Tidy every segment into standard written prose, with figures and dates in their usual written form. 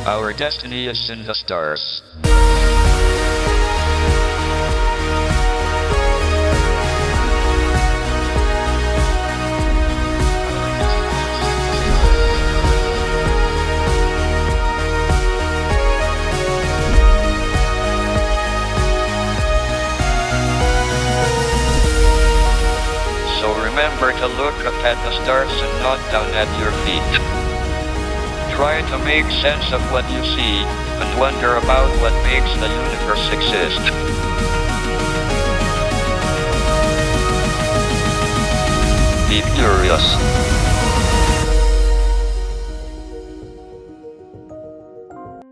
Our destiny is in the stars. So remember to look up at the stars and not down at your feet. Try to make sense of what you see, and wonder about what makes the universe exist. Be curious.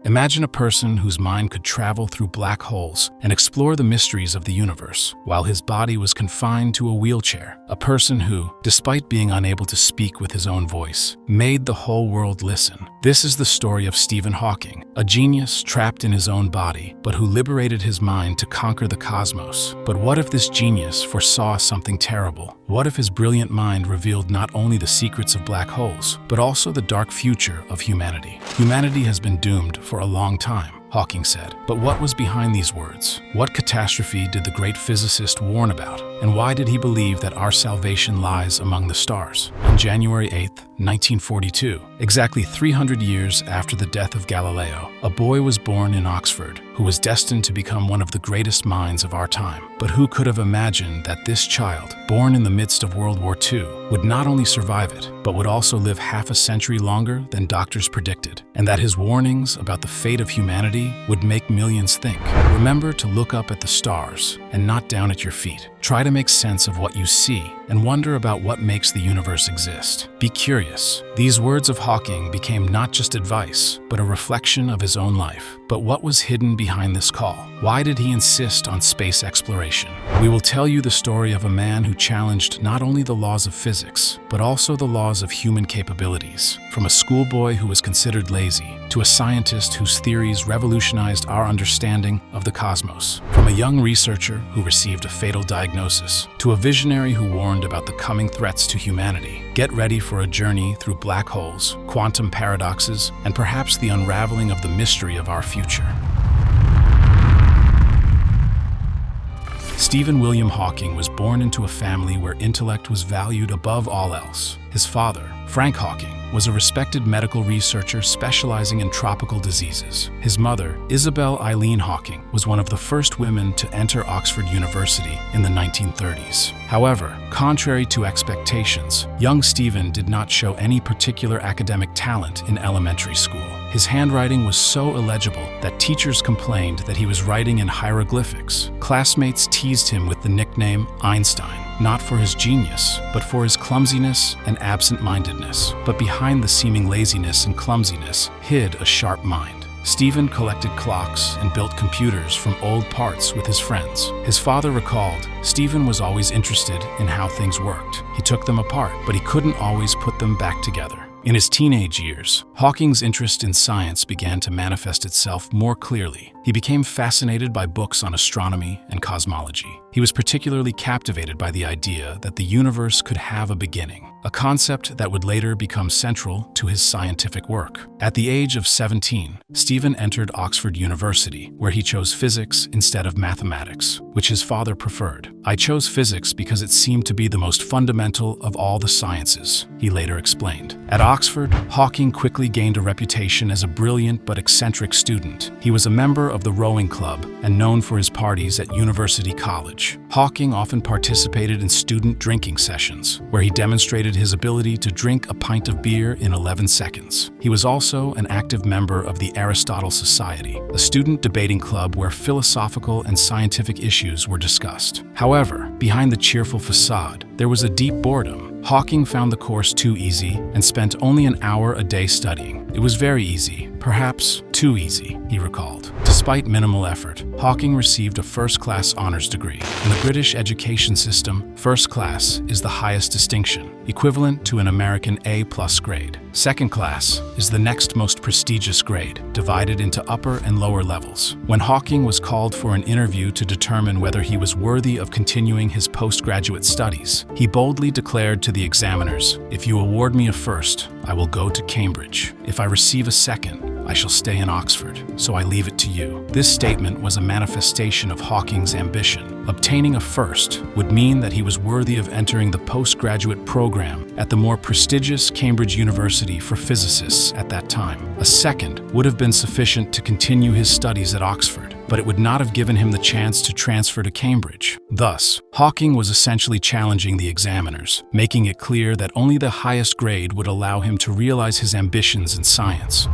Imagine a person whose mind could travel through black holes and explore the mysteries of the universe, while his body was confined to a wheelchair. A person who, despite being unable to speak with his own voice, made the whole world listen. This is the story of Stephen Hawking, a genius trapped in his own body, but who liberated his mind to conquer the cosmos. But what if this genius foresaw something terrible? What if his brilliant mind revealed not only the secrets of black holes, but also the dark future of humanity? Humanity has been doomed for a long time, Hawking said. But what was behind these words? What catastrophe did the great physicist warn about? And why did he believe that our salvation lies among the stars? On January 8, 1942, exactly 300 years after the death of Galileo, a boy was born in Oxford who was destined to become one of the greatest minds of our time. But who could have imagined that this child, born in the midst of World War II, would not only survive it, but would also live half a century longer than doctors predicted, and that his warnings about the fate of humanity would make millions think. Remember to look up at the stars and not down at your feet. Try to make sense of what you see and wonder about what makes the universe exist. Be curious. These words of Hawking became not just advice, but a reflection of his own life. But what was hidden behind this call? Why did he insist on space exploration? We will tell you the story of a man who challenged not only the laws of physics, but also the laws of human capabilities. From a schoolboy who was considered lazy, to a scientist whose theories revolutionized our understanding of the cosmos. From a young researcher who received a fatal diagnosis, to a visionary who warned about the coming threats to humanity. Get ready for a journey through black holes, quantum paradoxes, and perhaps the unraveling of the mystery of our future. Stephen William Hawking was born into a family where intellect was valued above all else. His father, Frank Hawking, was a respected medical researcher specializing in tropical diseases. His mother, Isabel Eileen Hawking, was one of the first women to enter Oxford University in the 1930s. However, contrary to expectations, young Stephen did not show any particular academic talent in elementary school. His handwriting was so illegible that teachers complained that he was writing in hieroglyphics. Classmates teased him with the nickname Einstein, not for his genius, but for his clumsiness and absent-mindedness. But behind the seeming laziness and clumsiness hid a sharp mind. Stephen collected clocks and built computers from old parts with his friends. His father recalled, Stephen was always interested in how things worked. He took them apart, but he couldn't always put them back together. In his teenage years, Hawking's interest in science began to manifest itself more clearly. He became fascinated by books on astronomy and cosmology. He was particularly captivated by the idea that the universe could have a beginning, a concept that would later become central to his scientific work. At the age of 17, Stephen entered Oxford University, where he chose physics instead of mathematics, which his father preferred. "I chose physics because it seemed to be the most fundamental of all the sciences," he later explained. At Oxford, Hawking quickly gained a reputation as a brilliant but eccentric student. He was a member of the rowing club and known for his parties at University College. Hawking often participated in student drinking sessions, where he demonstrated his ability to drink a pint of beer in 11 seconds. He was also an active member of the Aristotle Society, a student debating club where philosophical and scientific issues were discussed. However, behind the cheerful facade, there was a deep boredom. Hawking found the course too easy and spent only an hour a day studying. It was very easy, perhaps too easy, he recalled. Despite minimal effort, Hawking received a first-class honors degree. In the British education system, first class is the highest distinction, equivalent to an American A+ grade. Second class is the next most prestigious grade, divided into upper and lower levels. When Hawking was called for an interview to determine whether he was worthy of continuing his postgraduate studies, he boldly declared to the examiners, "If you award me a first, I will go to Cambridge. If I receive a second, I shall stay in Oxford, so I leave it to you." This statement was a manifestation of Hawking's ambition. Obtaining a first would mean that he was worthy of entering the postgraduate program at the more prestigious Cambridge University for physicists at that time. A second would have been sufficient to continue his studies at Oxford, but it would not have given him the chance to transfer to Cambridge. Thus, Hawking was essentially challenging the examiners, making it clear that only the highest grade would allow him to realize his ambitions in science.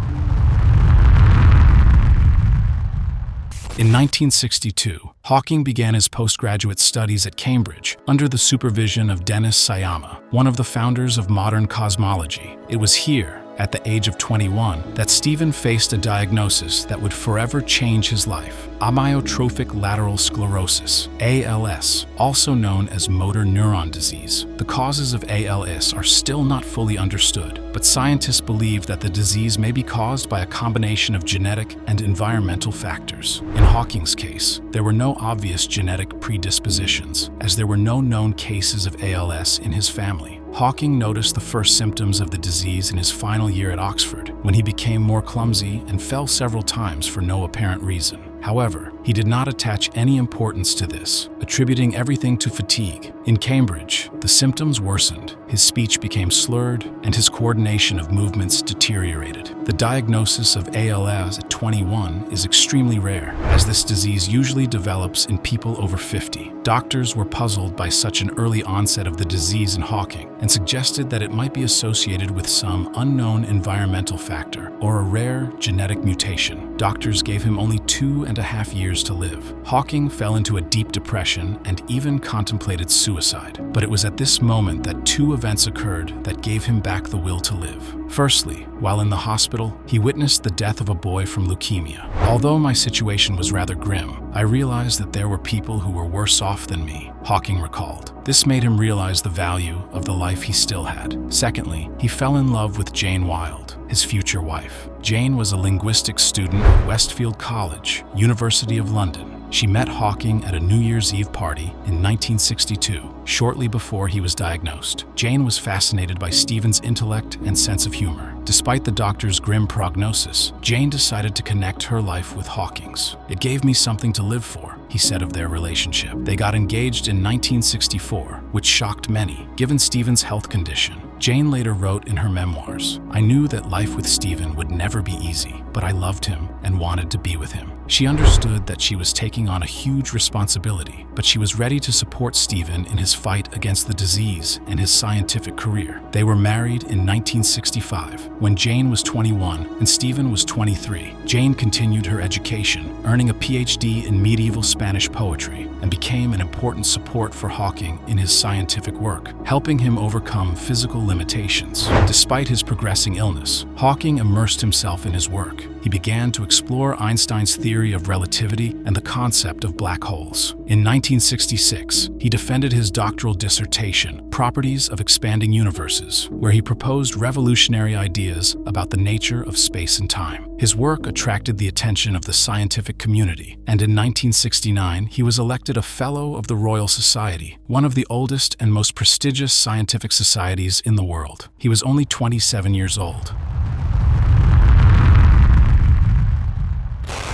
In 1962, Hawking began his postgraduate studies at Cambridge under the supervision of Dennis Sciama, one of the founders of modern cosmology. It was here, at the age of 21, that Stephen faced a diagnosis that would forever change his life: amyotrophic lateral sclerosis, ALS, also known as motor neuron disease. The causes of ALS are still not fully understood, but scientists believe that the disease may be caused by a combination of genetic and environmental factors. In Hawking's case, there were no obvious genetic predispositions, as there were no known cases of ALS in his family. Hawking noticed the first symptoms of the disease in his final year at Oxford, when he became more clumsy and fell several times for no apparent reason. However, he did not attach any importance to this, attributing everything to fatigue. In Cambridge, the symptoms worsened, his speech became slurred, and his coordination of movements deteriorated. The diagnosis of ALS at 21 is extremely rare, as this disease usually develops in people over 50. Doctors were puzzled by such an early onset of the disease in Hawking, and suggested that it might be associated with some unknown environmental factor or a rare genetic mutation. Doctors gave him only 2.5 years to live. Hawking fell into a deep depression and even contemplated suicide. But it was at this moment that two events occurred that gave him back the will to live. Firstly, while in the hospital, he witnessed the death of a boy from leukemia. Although my situation was rather grim, I realized that there were people who were worse off than me, Hawking recalled. This made him realize the value of the life he still had. Secondly, he fell in love with Jane Wilde, his future wife. Jane was a linguistics student at Westfield College, University of London. She met Hawking at a New Year's Eve party in 1962, shortly before he was diagnosed. Jane was fascinated by Stephen's intellect and sense of humor. Despite the doctor's grim prognosis, Jane decided to connect her life with Hawking's. "It gave me something to live for," he said of their relationship. They got engaged in 1964, which shocked many, given Stephen's health condition. Jane later wrote in her memoirs, "I knew that life with Stephen would never be easy, but I loved him and wanted to be with him." She understood that she was taking on a huge responsibility, but she was ready to support Stephen in his fight against the disease and his scientific career. They were married in 1965, when Jane was 21 and Stephen was 23. Jane continued her education, earning a PhD in medieval Spanish poetry, and became an important support for Hawking in his scientific work, helping him overcome physical limitations. Despite his progressing illness, Hawking immersed himself in his work. He began to explore Einstein's theory of relativity and the concept of black holes. In 1966, he defended his doctoral dissertation, Properties of Expanding Universes, where he proposed revolutionary ideas about the nature of space and time. His work attracted the attention of the scientific community, and in 1969, he was elected a Fellow of the Royal Society, one of the oldest and most prestigious scientific societies in the world. He was only 27 years old.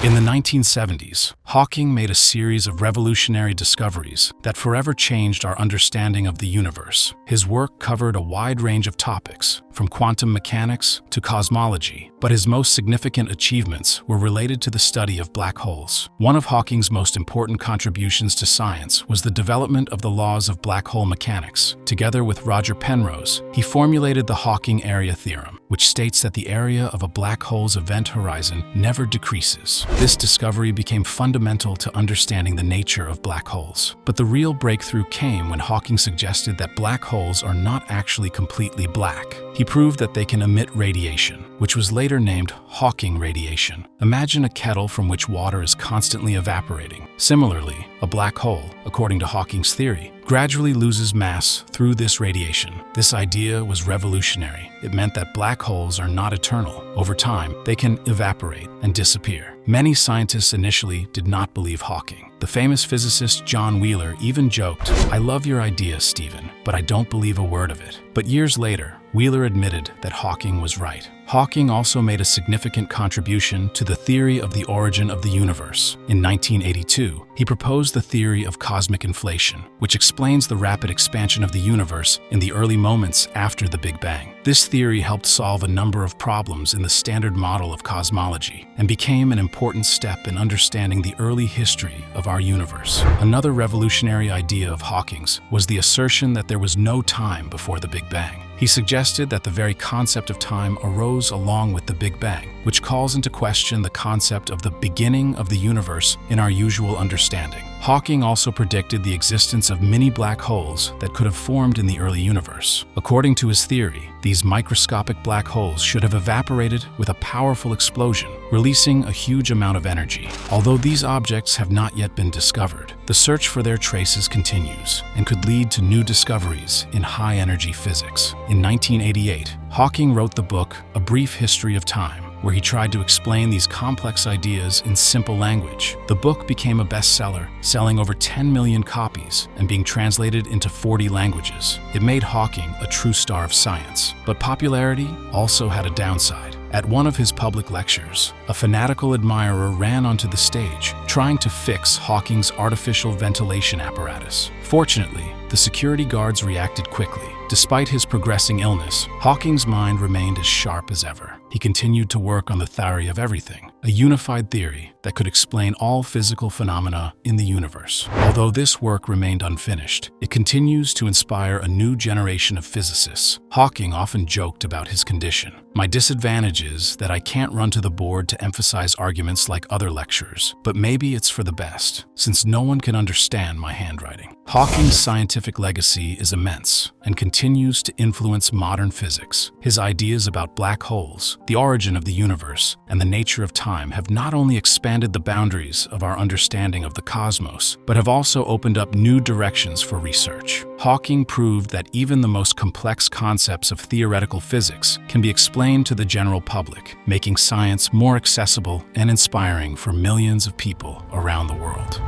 In the 1970s, Hawking made a series of revolutionary discoveries that forever changed our understanding of the universe. His work covered a wide range of topics, from quantum mechanics to cosmology, but his most significant achievements were related to the study of black holes. One of Hawking's most important contributions to science was the development of the laws of black hole mechanics. Together with Roger Penrose, he formulated the Hawking area theorem, which states that the area of a black hole's event horizon never decreases. This discovery became fundamental to understanding the nature of black holes. But the real breakthrough came when Hawking suggested that black holes are not actually completely black. He proved that they can emit radiation, which was later named Hawking radiation. Imagine a kettle from which water is constantly evaporating. Similarly, a black hole, according to Hawking's theory, gradually loses mass through this radiation. This idea was revolutionary. It meant that black holes are not eternal. Over time, they can evaporate and disappear. Many scientists initially did not believe Hawking. The famous physicist John Wheeler even joked, "I love your idea, Stephen, but I don't believe a word of it." But years later, Wheeler admitted that Hawking was right. Hawking also made a significant contribution to the theory of the origin of the universe. In 1982, he proposed the theory of cosmic inflation, which explains the rapid expansion of the universe in the early moments after the Big Bang. This theory helped solve a number of problems in the standard model of cosmology and became an important step in understanding the early history of our universe. Another revolutionary idea of Hawking's was the assertion that there was no time before the Big Bang. He suggested that the very concept of time arose along with the Big Bang, which calls into question the concept of the beginning of the universe in our usual understanding. Hawking also predicted the existence of mini black holes that could have formed in the early universe. According to his theory, these microscopic black holes should have evaporated with a powerful explosion, releasing a huge amount of energy. Although these objects have not yet been discovered, the search for their traces continues and could lead to new discoveries in high-energy physics. In 1988, Hawking wrote the book A Brief History of Time, where he tried to explain these complex ideas in simple language. The book became a bestseller, selling over 10 million copies and being translated into 40 languages. It made Hawking a true star of science, but popularity also had a downside. At one of his public lectures, a fanatical admirer ran onto the stage, trying to fix Hawking's artificial ventilation apparatus. Fortunately, the security guards reacted quickly. Despite his progressing illness, Hawking's mind remained as sharp as ever. He continued to work on the theory of everything, a unified theory that could explain all physical phenomena in the universe. Although this work remained unfinished, it continues to inspire a new generation of physicists. Hawking often joked about his condition. "My disadvantage is that I can't run to the board to emphasize arguments like other lecturers, but maybe it's for the best, since no one can understand my handwriting." Hawking's scientific legacy is immense and continues to influence modern physics. His ideas about black holes, the origin of the universe, and the nature of time have not only expanded the boundaries of our understanding of the cosmos, but have also opened up new directions for research. Hawking proved that even the most complex concepts of theoretical physics can be explained to the general public, making science more accessible and inspiring for millions of people around the world.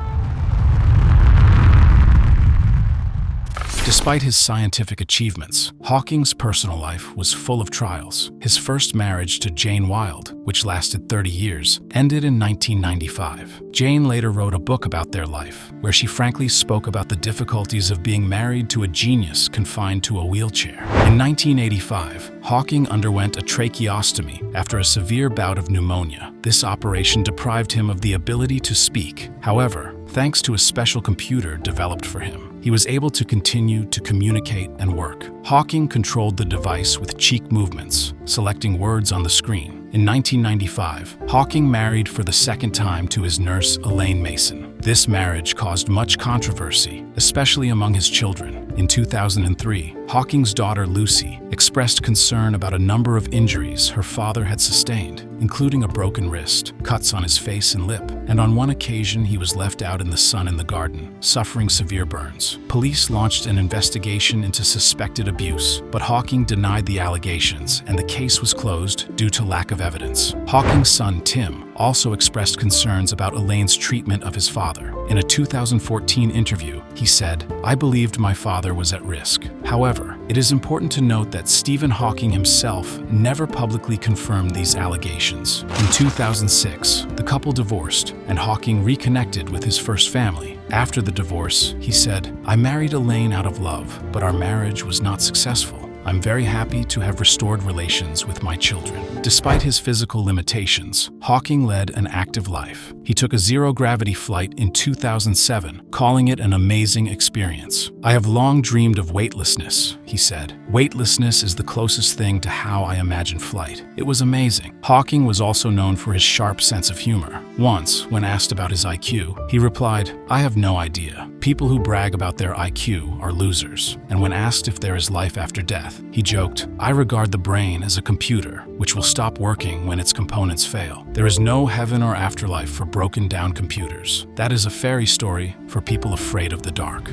Despite his scientific achievements, Hawking's personal life was full of trials. His first marriage to Jane Wilde, which lasted 30 years, ended in 1995. Jane later wrote a book about their life, where she frankly spoke about the difficulties of being married to a genius confined to a wheelchair. In 1985, Hawking underwent a tracheostomy after a severe bout of pneumonia. This operation deprived him of the ability to speak. However, thanks to a special computer developed for him, he was able to continue to communicate and work. Hawking controlled the device with cheek movements, selecting words on the screen. In 1995, Hawking married for the second time to his nurse Elaine Mason. This marriage caused much controversy, especially among his children. In 2003, Hawking's daughter Lucy expressed concern about a number of injuries her father had sustained, including a broken wrist, cuts on his face and lip, and on one occasion he was left out in the sun in the garden, suffering severe burns. Police launched an investigation into suspected abuse, but Hawking denied the allegations and the case was closed due to lack of evidence. Hawking's son Tim also expressed concerns about Elaine's treatment of his father. In a 2014 interview, he said, "I believed my father was at risk." However, it is important to note that Stephen Hawking himself never publicly confirmed these allegations. In 2006, the couple divorced, and Hawking reconnected with his first family. After the divorce, he said, "I married Elaine out of love, but our marriage was not successful. I'm very happy to have restored relations with my children." Despite his physical limitations, Hawking led an active life. He took a zero-gravity flight in 2007, calling it an amazing experience. "I have long dreamed of weightlessness," he said. "Weightlessness is the closest thing to how I imagine flight. It was amazing." Hawking was also known for his sharp sense of humor. Once, when asked about his IQ, he replied, "I have no idea. People who brag about their IQ are losers." And when asked if there is life after death, he joked, "I regard the brain as a computer, which will stop working when its components fail. There is no heaven or afterlife for broken down computers. That is a fairy story for people afraid of the dark."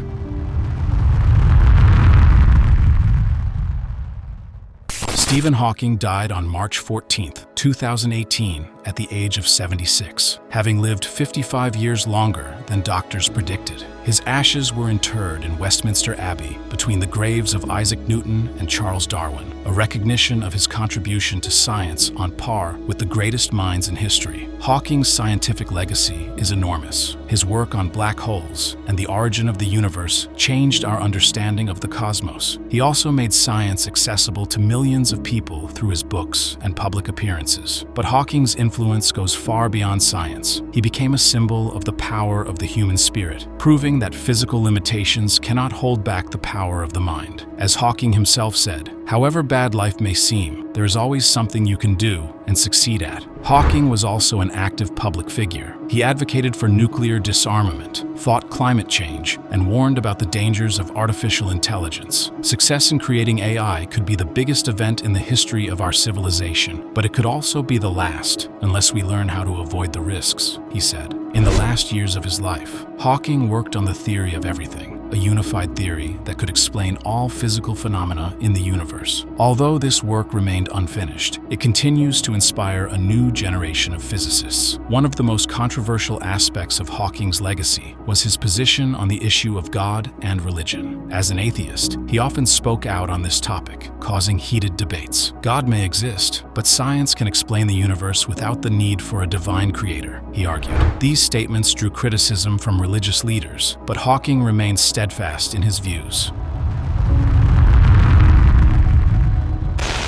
Stephen Hawking died on March 14, 2018 at the age of 76, having lived 55 years longer than doctors predicted. His ashes were interred in Westminster Abbey between the graves of Isaac Newton and Charles Darwin, a recognition of his contribution to science on par with the greatest minds in history. Hawking's scientific legacy is enormous. His work on black holes and the origin of the universe changed our understanding of the cosmos. He also made science accessible to millions of people through his books and public appearances. But Hawking's influence goes far beyond science. He became a symbol of the power of the human spirit, proving that physical limitations cannot hold back the power of the mind. As Hawking himself said, "However bad life may seem, there is always something you can do and succeed at." Hawking was also an active public figure. He advocated for nuclear disarmament, fought climate change, and warned about the dangers of artificial intelligence. Success in creating AI could be the biggest event in the history of our civilization, but it could also be the last, unless we learn how to avoid the risks, he said. In the last years of his life, Hawking worked on the theory of everything, a unified theory that could explain all physical phenomena in the universe. Although this work remained unfinished, it continues to inspire a new generation of physicists. One of the most controversial aspects of Hawking's legacy was his position on the issue of God and religion. As an atheist, he often spoke out on this topic, causing heated debates. God may exist, but science can explain the universe without the need for a divine creator, he argued. These statements drew criticism from religious leaders, but Hawking remained steadfast in his views.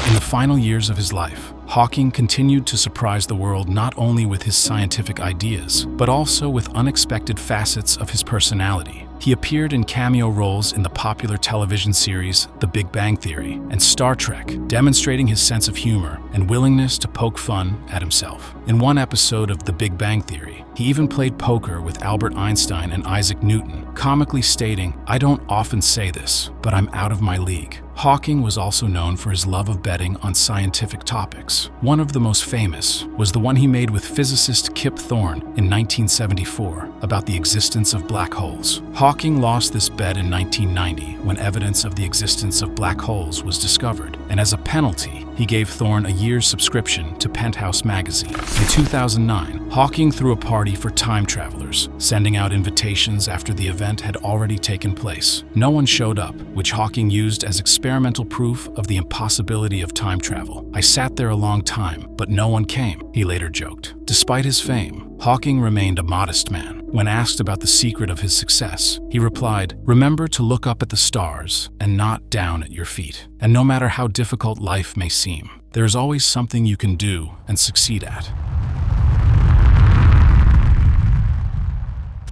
In the final years of his life, Hawking continued to surprise the world not only with his scientific ideas, but also with unexpected facets of his personality. He appeared in cameo roles in the popular television series The Big Bang Theory and Star Trek, demonstrating his sense of humor and willingness to poke fun at himself. In one episode of The Big Bang Theory, he even played poker with Albert Einstein and Isaac Newton, comically stating, "I don't often say this, but I'm out of my league." Hawking was also known for his love of betting on scientific topics. One of the most famous was the one he made with physicist Kip Thorne in 1974 about the existence of black holes. Hawking lost this bet in 1990 when evidence of the existence of black holes was discovered, and as a penalty, he gave Thorne a year's subscription to Penthouse magazine. In 2009, Hawking threw a party for time travelers, sending out invitations after the event had already taken place. No one showed up, which Hawking used as experimental proof of the impossibility of time travel. "I sat there a long time, but no one came," he later joked. Despite his fame, Hawking remained a modest man. When asked about the secret of his success, he replied, "Remember to look up at the stars and not down at your feet. And no matter how difficult life may seem, there is always something you can do and succeed at."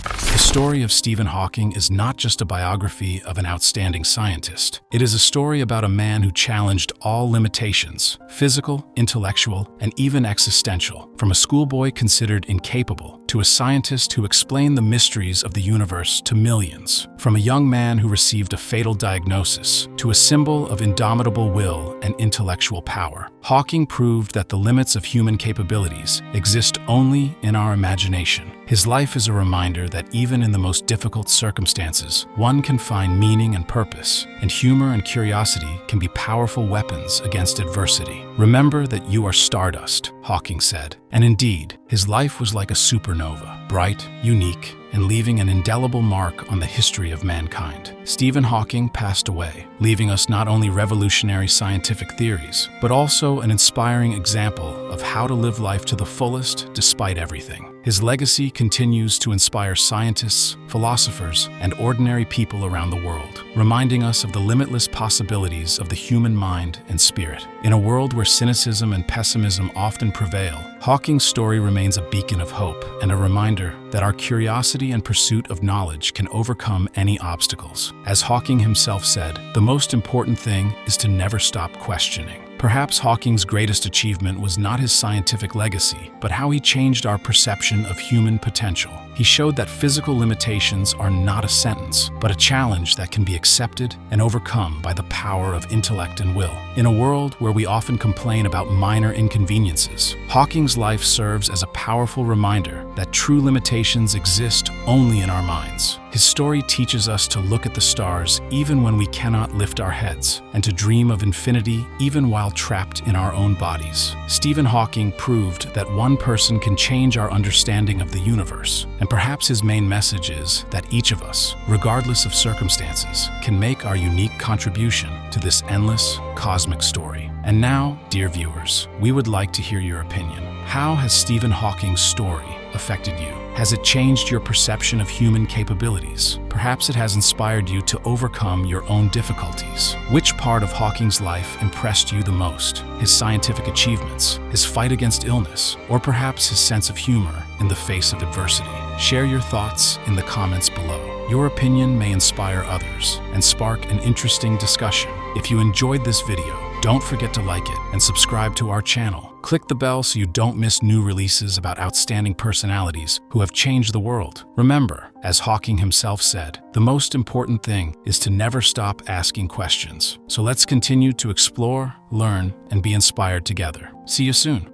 The story of Stephen Hawking is not just a biography of an outstanding scientist. It is a story about a man who challenged all limitations, physical, intellectual, and even existential. From a schoolboy considered incapable to a scientist who explained the mysteries of the universe to millions. From a young man who received a fatal diagnosis to a symbol of indomitable will and intellectual power, Hawking proved that the limits of human capabilities exist only in our imagination. His life is a reminder that even in the most difficult circumstances, one can find meaning and purpose, and humor and curiosity can be powerful weapons against adversity. "Remember that you are stardust," Hawking said. And indeed, his life was like a supernova, bright, unique, and leaving an indelible mark on the history of mankind. Stephen Hawking passed away, leaving us not only revolutionary scientific theories, but also an inspiring example of how to live life to the fullest despite everything. His legacy continues to inspire scientists, philosophers, and ordinary people around the world, reminding us of the limitless possibilities of the human mind and spirit. In a world where cynicism and pessimism often prevail, Hawking's story remains a beacon of hope and a reminder that our curiosity and pursuit of knowledge can overcome any obstacles. As Hawking himself said, "The most important thing is to never stop questioning." Perhaps Hawking's greatest achievement was not his scientific legacy, but how he changed our perception of human potential. He showed that physical limitations are not a sentence, but a challenge that can be accepted and overcome by the power of intellect and will. In a world where we often complain about minor inconveniences, Hawking's life serves as a powerful reminder that true limitations exist only in our minds. His story teaches us to look at the stars even when we cannot lift our heads, and to dream of infinity even while trapped in our own bodies. Stephen Hawking proved that one person can change our understanding of the universe, and perhaps his main message is that each of us, regardless of circumstances, can make our unique contribution to this endless, cosmic story. And now, dear viewers, we would like to hear your opinion. How has Stephen Hawking's story affected you? Has it changed your perception of human capabilities? Perhaps it has inspired you to overcome your own difficulties. Which part of Hawking's life impressed you the most? His scientific achievements, his fight against illness, or perhaps his sense of humor in the face of adversity? Share your thoughts in the comments below. Your opinion may inspire others and spark an interesting discussion. If you enjoyed this video, don't forget to like it and subscribe to our channel. Click the bell so you don't miss new releases about outstanding personalities who have changed the world. Remember, as Hawking himself said, the most important thing is to never stop asking questions. So let's continue to explore, learn, and be inspired together. See you soon.